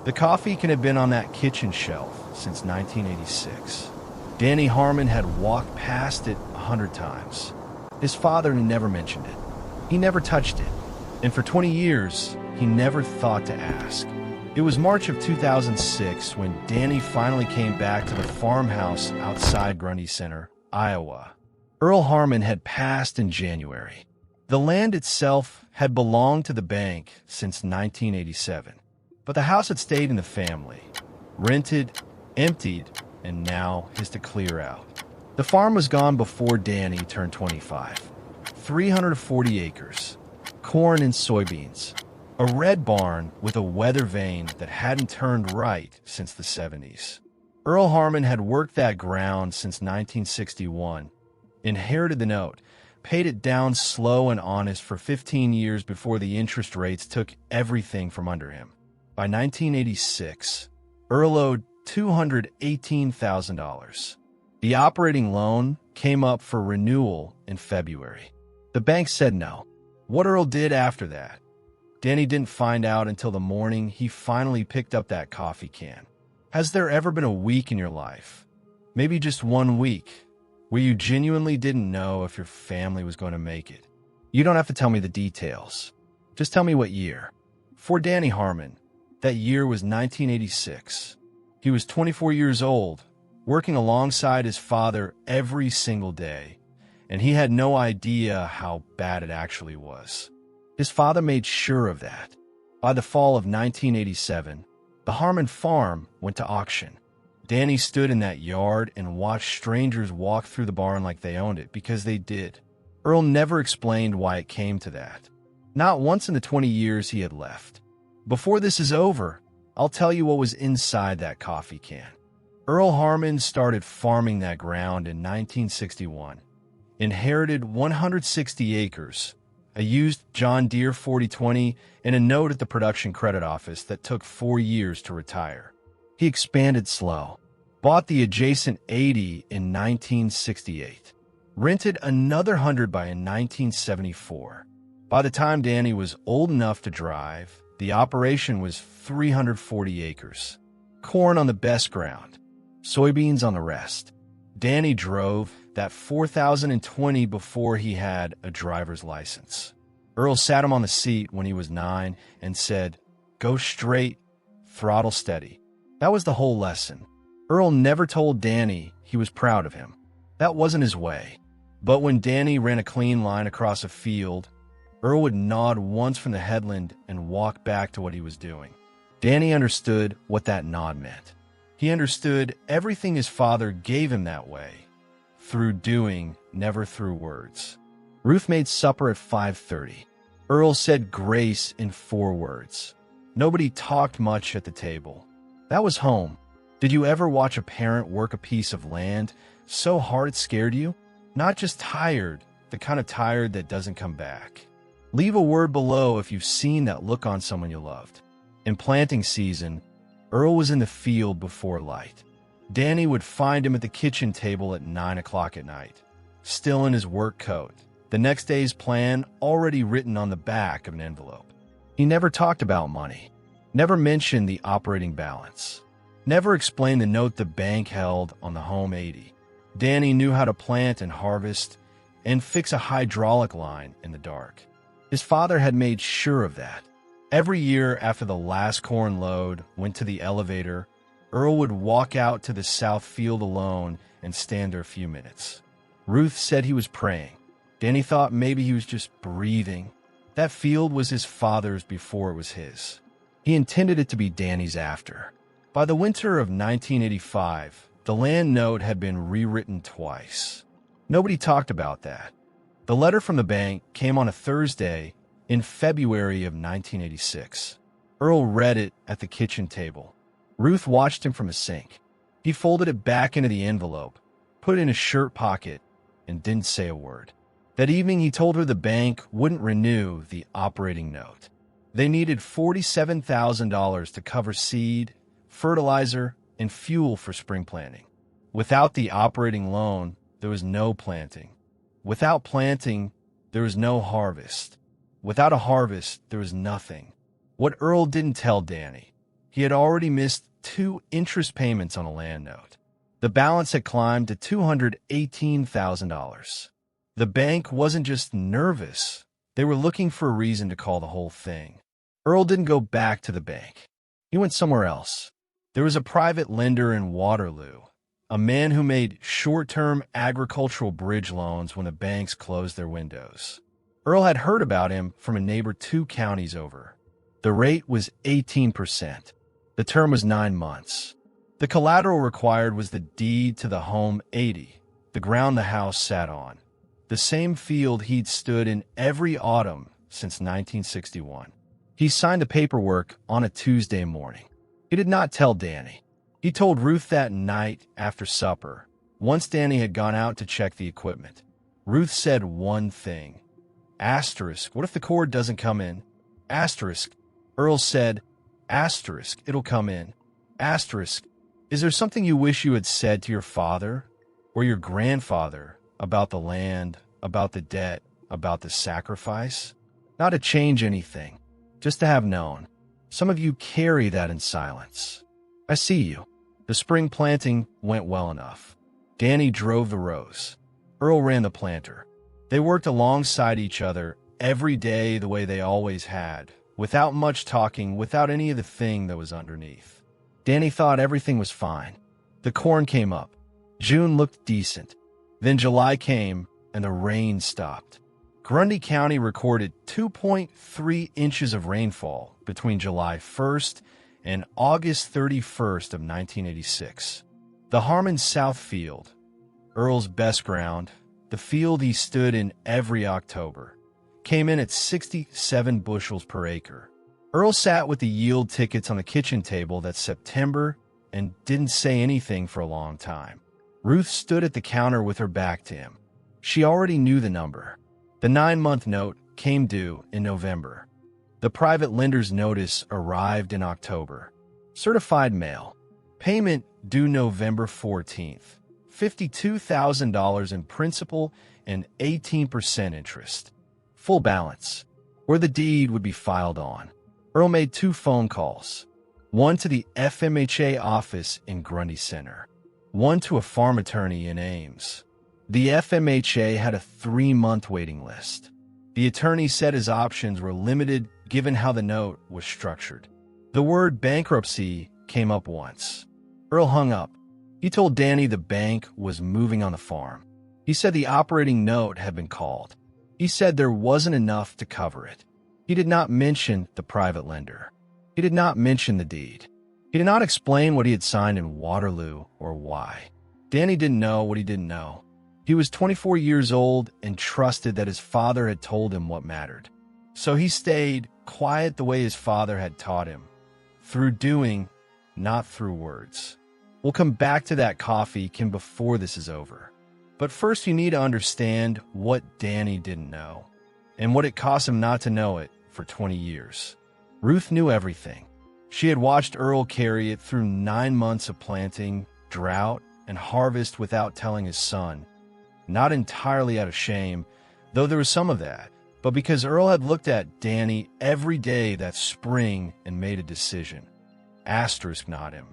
The coffee can have been on that kitchen shelf since 1986. Danny Harmon had walked past it 100 times. His father never mentioned it. He never touched it. And for 20 years, he never thought to ask. It was March of 2006 when Danny finally came back to the farmhouse outside Grundy Center, Iowa. Earl Harmon had passed in January. The land itself had belonged to the bank since 1987, but the house had stayed in the family, rented, emptied, and now his to clear out. The farm was gone before Danny turned 25. 340 acres, corn and soybeans, a red barn with a weather vane that hadn't turned right since the 70s. Earl Harmon had worked that ground since 1961, inherited the note, paid it down slow and honest for 15 years before the interest rates took everything from under him. By 1986, Earl owed $218,000. The operating loan came up for renewal in February. The bank said no. What Earl did after that, Danny didn't find out until the morning he finally picked up that coffee can. Has there ever been a week in your life, maybe just 1 week, where you genuinely didn't know if your family was going to make it? You don't have to tell me the details. Just tell me what year. For Danny Harmon, that year was 1986. He was 24 years old, working alongside his father every single day, and he had no idea how bad it actually was. His father made sure of that. By the fall of 1987, the Harmon farm went to auction. Danny stood in that yard and watched strangers walk through the barn like they owned it, because they did. Earl never explained why it came to that. Not once in the 20 years he had left. Before this is over, I'll tell you what was inside that coffee can. Earl Harmon started farming that ground in 1961. Inherited 160 acres, a used John Deere 4020, and a note at the production credit office that took 4 years to retire. He expanded slow, bought the adjacent 80 in 1968, rented another 100 by 1974. By the time Danny was old enough to drive, the operation was 340 acres. Corn on the best ground, soybeans on the rest. Danny drove that 4020 before he had a driver's license. Earl sat him on the seat when he was 9 and said, "Go straight, throttle steady." That was the whole lesson. Earl never told Danny he was proud of him. That wasn't his way. But when Danny ran a clean line across a field, Earl would nod once from the headland and walk back to what he was doing. Danny understood what that nod meant. He understood everything his father gave him that way. Through doing, never through words. Ruth made supper at 5:30. Earl said grace in 4 words. Nobody talked much at the table. That was home. Did you ever watch a parent work a piece of land so hard it scared you? Not just tired, the kind of tired that doesn't come back. Leave a word below if you've seen that look on someone you loved. In planting season, Earl was in the field before light. Danny would find him at the kitchen table at 9 o'clock at night, still in his work coat, the next day's plan already written on the back of an envelope. He never talked about money, never mentioned the operating balance, never explained the note the bank held on the home 80. Danny knew how to plant and harvest and fix a hydraulic line in the dark. His father had made sure of that. Every year after the last corn load went to the elevator, Earl would walk out to the south field alone and stand there a few minutes. Ruth said he was praying. Danny thought maybe he was just breathing. That field was his father's before it was his. He intended it to be Danny's after. By the winter of 1985, the land note had been rewritten twice. Nobody talked about that. The letter from the bank came on a Thursday in February of 1986. Earl read it at the kitchen table. Ruth watched him from a sink. He folded it back into the envelope, put it in his shirt pocket, and didn't say a word. That evening, he told her the bank wouldn't renew the operating note. They needed $47,000 to cover seed, fertilizer, and fuel for spring planting. Without the operating loan, there was no planting. Without planting, there was no harvest. Without a harvest, there was nothing. What Earl didn't tell Danny He had already missed 2 interest payments on a land note. The balance had climbed to $218,000. The bank wasn't just nervous. They were looking for a reason to call the whole thing. Earl didn't go back to the bank. He went somewhere else. There was a private lender in Waterloo, a man who made short-term agricultural bridge loans when the banks closed their windows. Earl had heard about him from a neighbor 2 counties over. The rate was 18%. The term was 9 months. The collateral required was the deed to the home 80, the ground the house sat on, the same field he'd stood in every autumn since 1961. He signed the paperwork on a Tuesday morning. He did not tell Danny. He told Ruth that night after supper, once Danny had gone out to check the equipment. Ruth said one thing. Asterisk, what if the cord doesn't come in? Asterisk. Earl said, asterisk, it'll come in. Asterisk, is there something you wish you had said to your father or your grandfather about the land, about the debt, about the sacrifice? Not to change anything, just to have known. Some of you carry that in silence. I see you. The spring planting went well enough. Danny drove the rows. Earl ran the planter. They worked alongside each other every day the way they always had, without much talking, without any of the thing that was underneath. Danny thought everything was fine. The corn came up. June looked decent. Then July came, and the rain stopped. Grundy County recorded 2.3 inches of rainfall between July 1st and August 31st of 1986. The Harmon South Field, Earl's best ground, the field he stood in every October, came in at 67 bushels per acre. Earl sat with the yield tickets on the kitchen table that September and didn't say anything for a long time. Ruth stood at the counter with her back to him. She already knew the number. The 9-month note came due in November. The private lender's notice arrived in October. Certified mail. Payment due November 14th. $52,000 in principal and 18% interest. Full balance, where the deed would be filed on. Earl made 2 phone calls. One to the FMHA office in Grundy Center. One to a farm attorney in Ames. The FMHA had a 3-month waiting list. The attorney said his options were limited given how the note was structured. The word bankruptcy came up once. Earl hung up. He told Danny the bank was moving on the farm. He said the operating note had been called. He said there wasn't enough to cover it. He did not mention the private lender. He did not mention the deed. He did not explain what he had signed in Waterloo or why. Danny didn't know what he didn't know. He was 24 years old and trusted that his father had told him what mattered. So he stayed quiet the way his father had taught him, through doing, not through words. We'll come back to that coffee can before this is over. But first you need to understand what Danny didn't know, and what it cost him not to know it for 20 years. Ruth knew everything. She had watched Earl carry it through 9 months of planting, drought, and harvest without telling his son. Not entirely out of shame, though there was some of that, but because Earl had looked at Danny every day that spring and made a decision. Asterisk not him.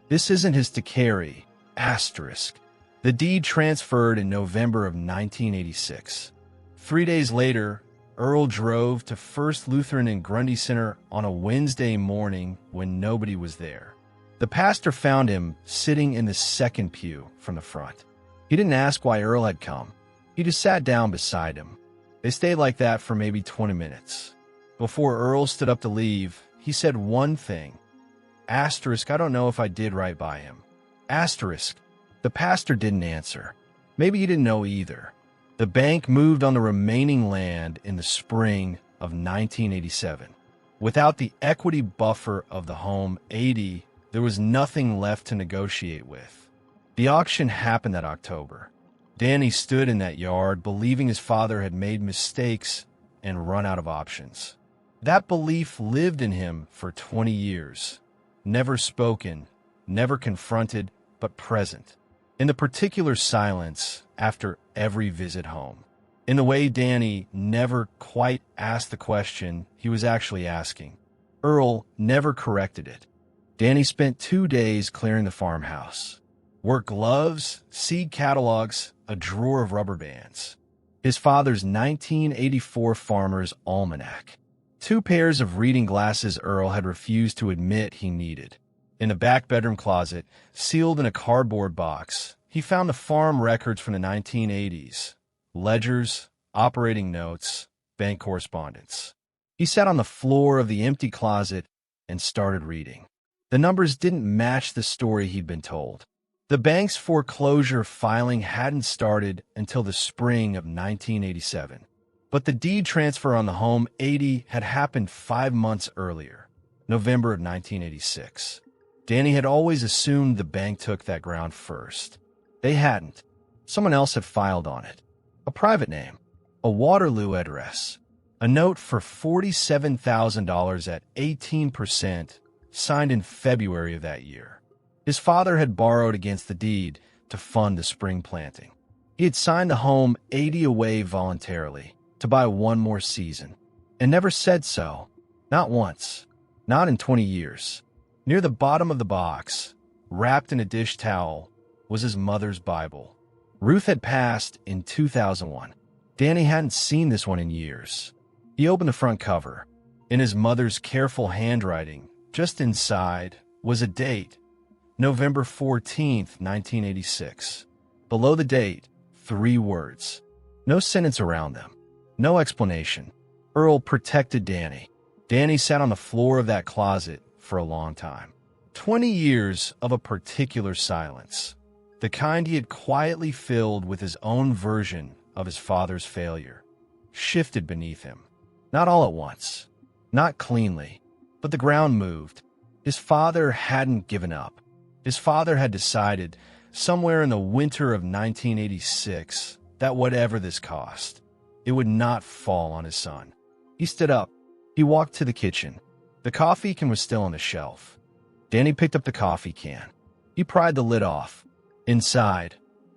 This isn't his to carry. Asterisk. The deed transferred in November of 1986. 3 days later, Earl drove to First Lutheran in Grundy Center on a Wednesday morning when nobody was there. The pastor found him sitting in the second pew from the front. He didn't ask why Earl had come. He just sat down beside him. They stayed like that for maybe 20 minutes. Before Earl stood up to leave, he said one thing. Asterisk, I don't know if I did right by him. Asterisk. The pastor didn't answer. Maybe he didn't know either. The bank moved on the remaining land in the spring of 1987. Without the equity buffer of the home 80, there was nothing left to negotiate with. The auction happened that October. Danny stood in that yard believing his father had made mistakes and run out of options. That belief lived in him for 20 years. Never spoken, never confronted, but present. In the particular silence after every visit home. In the way Danny never quite asked the question he was actually asking. Earl never corrected it. Danny spent 2 days clearing the farmhouse. Work gloves, seed catalogs, a drawer of rubber bands. His father's 1984 Farmer's Almanac. 2 pairs of reading glasses Earl had refused to admit he needed. In the back bedroom closet, sealed in a cardboard box, he found the farm records from the 1980s. Ledgers, operating notes, bank correspondence. He sat on the floor of the empty closet and started reading. The numbers didn't match the story he'd been told. The bank's foreclosure filing hadn't started until the spring of 1987. But the deed transfer on the home 80 had happened 5 months earlier, November of 1986. Danny had always assumed the bank took that ground first. They hadn't. Someone else had filed on it. A private name, a Waterloo address, a note for $47,000 at 18%, signed in February of that year. His father had borrowed against the deed to fund the spring planting. He had signed the home 80 away voluntarily to buy 1 more season, and never said so, not once, not in 20 years. Near the bottom of the box, wrapped in a dish towel, was his mother's Bible. Ruth had passed in 2001. Danny hadn't seen this one in years. He opened the front cover. In his mother's careful handwriting, just inside, was a date, November 14th, 1986. Below the date, 3 words. No sentence around them. No explanation. Earl protected Danny. Danny sat on the floor of that closet for a long time. 20 years of a particular silence. The kind he had quietly filled with his own version of his father's failure. Shifted beneath him. Not all at once. Not cleanly. But the ground moved. His father hadn't given up. His father had decided, somewhere in the winter of 1986, that whatever this cost, it would not fall on his son. He stood up. He walked to the kitchen. The coffee can was still on the shelf. Danny picked up the coffee can. He pried the lid off. Inside,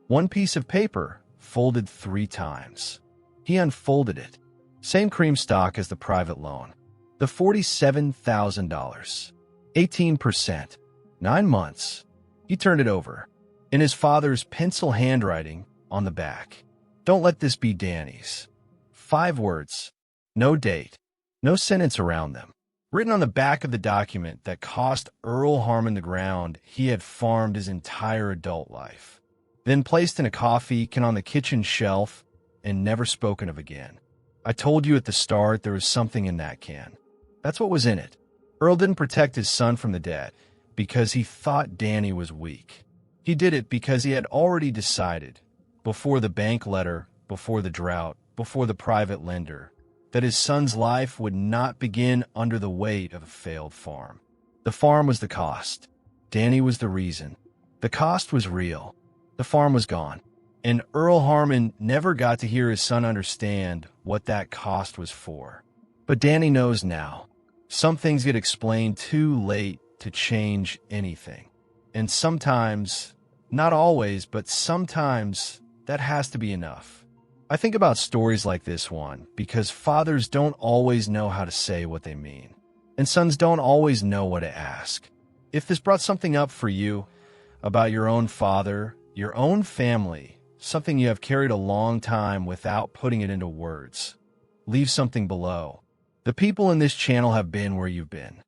1 piece of paper, folded 3 times. He unfolded it. Same cream stock as the private loan. The $47,000. 18%. 9 months. He turned it over. In his father's pencil handwriting on the back. Don't let this be Danny's. 5 words. No date. No sentence around them. Written on the back of the document that cost Earl Harmon the ground he had farmed his entire adult life. Then placed in a coffee can on the kitchen shelf and never spoken of again. I told you at the start there was something in that can. That's what was in it. Earl didn't protect his son from the debt because he thought Danny was weak. He did it because he had already decided, before the bank letter, before the drought, before the private lender, that his son's life would not begin under the weight of a failed farm. The farm was the cost. Danny was the reason. The cost was real. The farm was gone. And Earl Harmon never got to hear his son understand what that cost was for. But Danny knows now. Some things get explained too late to change anything. And sometimes, not always, but sometimes, that has to be enough. I think about stories like this one because fathers don't always know how to say what they mean. And sons don't always know what to ask. If this brought something up for you about your own father, your own family, something you have carried a long time without putting it into words, leave something below. The people in this channel have been where you've been.